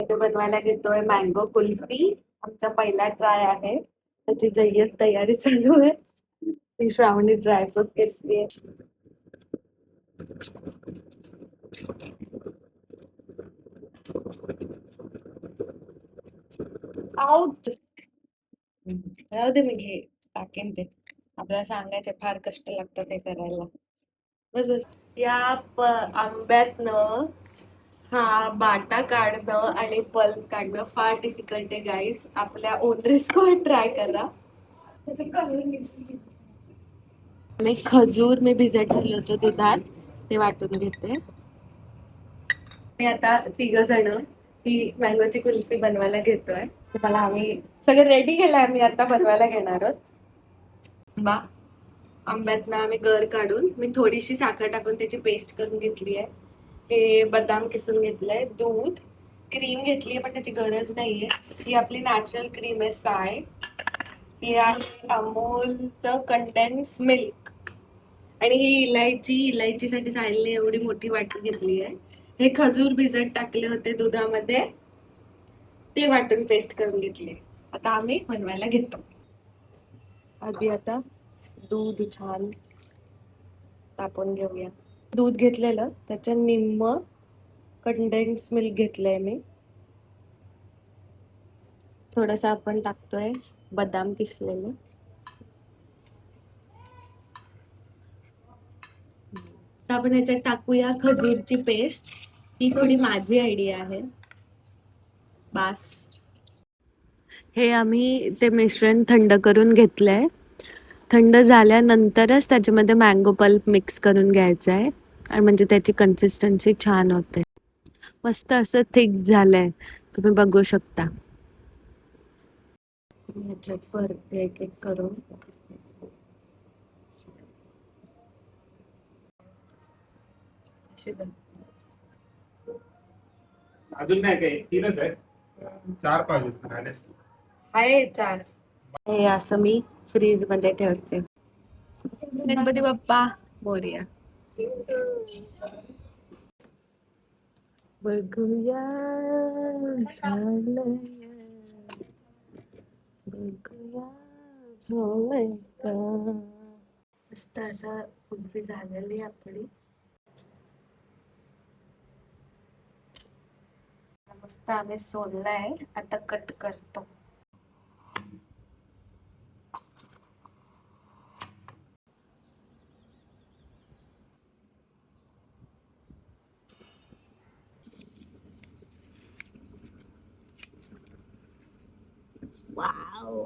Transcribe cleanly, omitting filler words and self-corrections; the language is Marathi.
इथे बनवायला घेतोय मँगो कुल्फी. आमचा पहिला ट्राय आहे, त्याची जय्यत तयारी चालू आहे. ती श्रावणी ड्रायफ्रूट केसली आहे. आऊच राहू दे, मी टाकेन ते. आपल्याला सांगायचे फार कष्ट लागतात ते करायला. बस बस. या आंब्यातनं हा बाटा काढणं आणि पल्प काढणं फार डिफिकल्ट आहे गाईज. आपल्या ओन रिस्कवर ट्राय करा. मी भिजत ठेवलं होतं दुधात, ते वाटून घेते. मी आता 3 जण ही मँगोची कुल्फी बनवायला घेतोय. तुम्हाला आम्ही सगळं रेडी केलंय, आम्ही आता बनवायला घेणार आहोत. आंब्यातनं आम्ही गर काढून मी थोडीशी साखर टाकून त्याची पेस्ट करून घेतली आहे. हे बदाम किसून घेतलंय, दूध, क्रीम घेतली पण त्याची गरज नाहीये. ही आपली नॅचरल क्रीम आहे साय. ही आहे अमूलचं कंडेन्स मिल्क. आणि ही इलायचीसाठी सायलने एवढी मोठी वाटी घेतली आहे. हे खजूर भिजत टाकले होते दुधामध्ये, ते वाटून पेस्ट करून घेतले. आता आम्ही बनवायला घेतो. आधी आता दूध छान तापवून घेऊया. दूध घेतलेलं त्याच्या निम्म कंडेन्स मिल्क घेतलंय मी. थोडस आपण टाकतोय बदाम किसलेलं. आपण ह्याच्यात टाकूया खजूरची पेस्ट. ही थोडी माझी आयडिया आहे. बास. हे आम्ही ते मिश्रण थंड करून घेतलंय. थंड झाल्यानंतरच त्याच्यामध्ये मँगो पल्प मिक्स करून घ्यायचं आहे, आणि म्हणजे त्याची कन्सिस्टन्सी छान होते. मस्त असं थिक झालंय, तुम्ही बघू शकता. ह्याच्यात भरते एक एक करून. अजून नाही काही, 3च आहे. 4 पाहिजे आहे 4. हे असं मी फ्रीज मध्ये ठेवते. गणपती बाप्पा मोरया. बघूया झालंय, बघूया झालंय का. मस्त असं कुल्फी झालेली आपली. मस्त आम्ही सोललाय, आता कट करतो. वाव.